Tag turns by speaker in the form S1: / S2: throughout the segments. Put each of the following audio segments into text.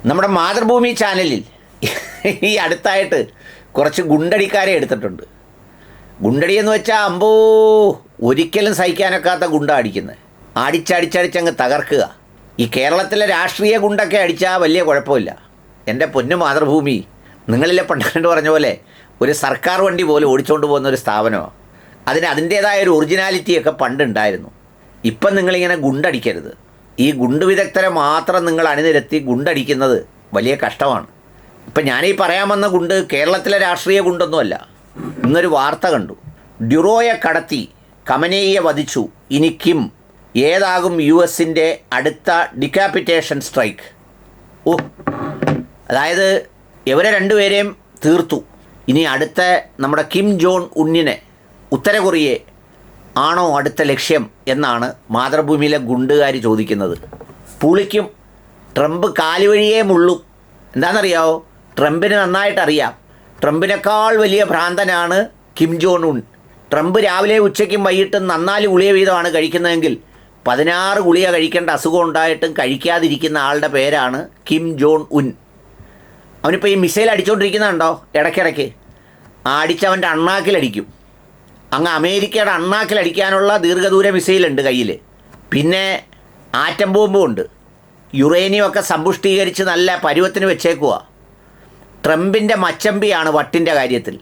S1: നമ്മുടെ മാതൃഭൂമി ചാനലിൽ ഈ അടുത്തായിട്ട് കുറച്ച് ഗുണ്ടടിക്കാരെ എടുത്തിട്ടുണ്ട്. ഗുണ്ടടി എന്ന് വെച്ചാൽ അമ്പോ ഒരിക്കലും സഹിക്കാനൊക്കാത്ത ഗുണ്ട അടിക്കുന്നത്, അടിച്ചടിച്ചടിച്ചങ്ങ് തകർക്കുക. ഈ കേരളത്തിലെ രാഷ്ട്രീയ ഗുണ്ടൊക്കെ അടിച്ചാൽ വലിയ കുഴപ്പമില്ല. എൻ്റെ പൊന്നു മാതൃഭൂമി, നിങ്ങളിലെ പണ്ട് പറഞ്ഞ പോലെ ഒരു സർക്കാർ വണ്ടി പോലെ ഓടിച്ചുകൊണ്ട് പോകുന്ന ഒരു സ്ഥാപനമാണ്. അതിൻ്റേതായ ഒരു ഒറിജിനാലിറ്റിയൊക്കെ പണ്ടുണ്ടായിരുന്നു. ഇപ്പം നിങ്ങളിങ്ങനെ ഗുണ്ടടിക്കരുത്. ഈ ഗുണ്ട് വിദഗ്ധരെ മാത്രം നിങ്ങൾ അണിനിരത്തി ഗുണ്ടടിക്കുന്നത് വലിയ കഷ്ടമാണ്. ഇപ്പം ഞാനീ പറയാൻ വന്ന ഗുണ്ട് കേരളത്തിലെ രാഷ്ട്രീയ ഗുണ്ടൊന്നുമല്ല. ഇന്നൊരു വാർത്ത കണ്ടു. ഡ്യൂറോയെ കടത്തി കമനേയെ വധിച്ചു, ഇനി കിം. ഏതാകും US-ൻ്റെ അടുത്ത ഡിക്കാപ്പിറ്റേഷൻ സ്ട്രൈക്ക്? അതായത് ഇവരെ രണ്ടുപേരെയും തീർത്തു. ഇനി അടുത്ത നമ്മുടെ കിം ജോൺ ഉന്നിനെ, ഉത്തര കൊറിയയെ ആണോ അടുത്ത ലക്ഷ്യം എന്നാണ് മാതൃഭൂമിയിലെ ഗുണ്ടുകാർ ചോദിക്കുന്നത്. പുളിക്കും. ട്രംപ് കാലുവഴിയേ മുള്ളും. എന്താണെന്നറിയാമോ? ട്രംപിന് നന്നായിട്ടറിയാം. ട്രംപിനേക്കാൾ വലിയ ഭ്രാന്തനാണ് കിം ജോൺ ഉൻ. ട്രംപ് രാവിലെ ഉച്ചയ്ക്കും വൈകിട്ടും 4 ഗുളിക വീതമാണ് കഴിക്കുന്നതെങ്കിൽ 16 ഗുളിക കഴിക്കേണ്ട അസുഖം ഉണ്ടായിട്ടും കഴിക്കാതിരിക്കുന്ന ആളുടെ പേരാണ് കിം ജോൺ ഉൻ. അവനിപ്പോൾ ഈ മിസൈൽ അടിച്ചുകൊണ്ടിരിക്കുന്നുണ്ടോ? ഇടയ്ക്കിടയ്ക്ക് അടിച്ചവൻ്റെ അണ്ണാക്കിലടിക്കും. അങ്ങ് അമേരിക്കയുടെ അണ്ണാക്കിലടിക്കാനുള്ള ദീർഘദൂര മിസൈലുണ്ട് കയ്യിൽ. പിന്നെ ആറ്റം ബോംബും ഉണ്ട്. യുറേനിയമൊക്കെ സമ്പുഷ്ടീകരിച്ച് നല്ല പരുവത്തിന് വെച്ചേക്കുക. ട്രംപിൻ്റെ മച്ചമ്പിയാണ് വട്ടിൻ്റെ കാര്യത്തിൽ.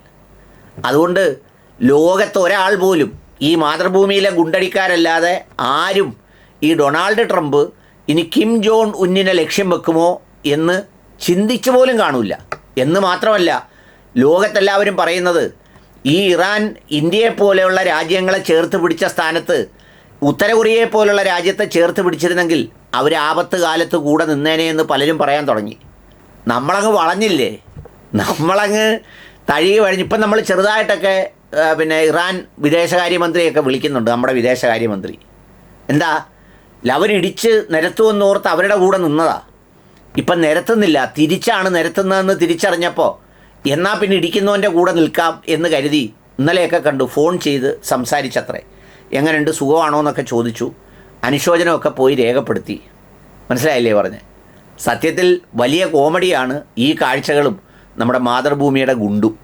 S1: അതുകൊണ്ട് ലോകത്ത് ഒരാൾ പോലും ഈ മാതൃഭൂമിയിലെ ഗുണ്ടടിക്കാരല്ലാതെ ആരും ഈ ഡൊണാൾഡ് ട്രംപ് ഇനി കിം ജോൺ ഉന്നിനെ ലക്ഷ്യം വെക്കുമോ എന്ന് ചിന്തിച്ചു പോലും കാണില്ല. എന്ന് മാത്രമല്ല, ലോകത്തെല്ലാവരും പറയുന്നത് ഈ ഇറാൻ ഇന്ത്യയെപ്പോലെയുള്ള രാജ്യങ്ങളെ ചേർത്ത് പിടിച്ച സ്ഥാനത്ത് ഉത്തര കൊറിയയെ പോലുള്ള രാജ്യത്തെ ചേർത്ത് പിടിച്ചിരുന്നെങ്കിൽ അവർ ആപത്ത് കാലത്ത് കൂടെ നിന്നേനെ എന്ന് പലരും പറയാൻ തുടങ്ങി. നമ്മളങ്ങ് വളഞ്ഞില്ലേ, നമ്മളങ്ങ് തഴുകി വഴിഞ്ഞ്. ഇപ്പം നമ്മൾ ചെറുതായിട്ടൊക്കെ പിന്നെ ഇറാൻ വിദേശകാര്യമന്ത്രിയൊക്കെ വിളിക്കുന്നുണ്ട്. നമ്മുടെ വിദേശകാര്യമന്ത്രി എന്താ അവരിടിച്ച് നിരത്തുമെന്നോർത്ത് അവരുടെ കൂടെ നിന്നതാ. ഇപ്പം നിരത്തുന്നില്ല, തിരിച്ചാണ് നിരത്തുന്നതെന്ന് തിരിച്ചറിഞ്ഞപ്പോൾ എന്നാൽ പിന്നെ ഇടിക്കുന്നവൻ്റെ കൂടെ നിൽക്കാം എന്ന് കരുതി ഇന്നലെയൊക്കെ കണ്ടു ഫോൺ ചെയ്ത് സംസാരിച്ചത്രേ. എങ്ങനെയുണ്ട്, സുഖമാണോ എന്നൊക്കെ ചോദിച്ചു. അനുശോചനമൊക്കെ പോയി രേഖപ്പെടുത്തി. മനസ്സിലായില്ലേ പറഞ്ഞ്? സത്യത്തിൽ വലിയ കോമഡിയാണ് ഈ കാഴ്ചകളും നമ്മുടെ മാതൃഭൂമിയുടെ ഗുണ്ടും.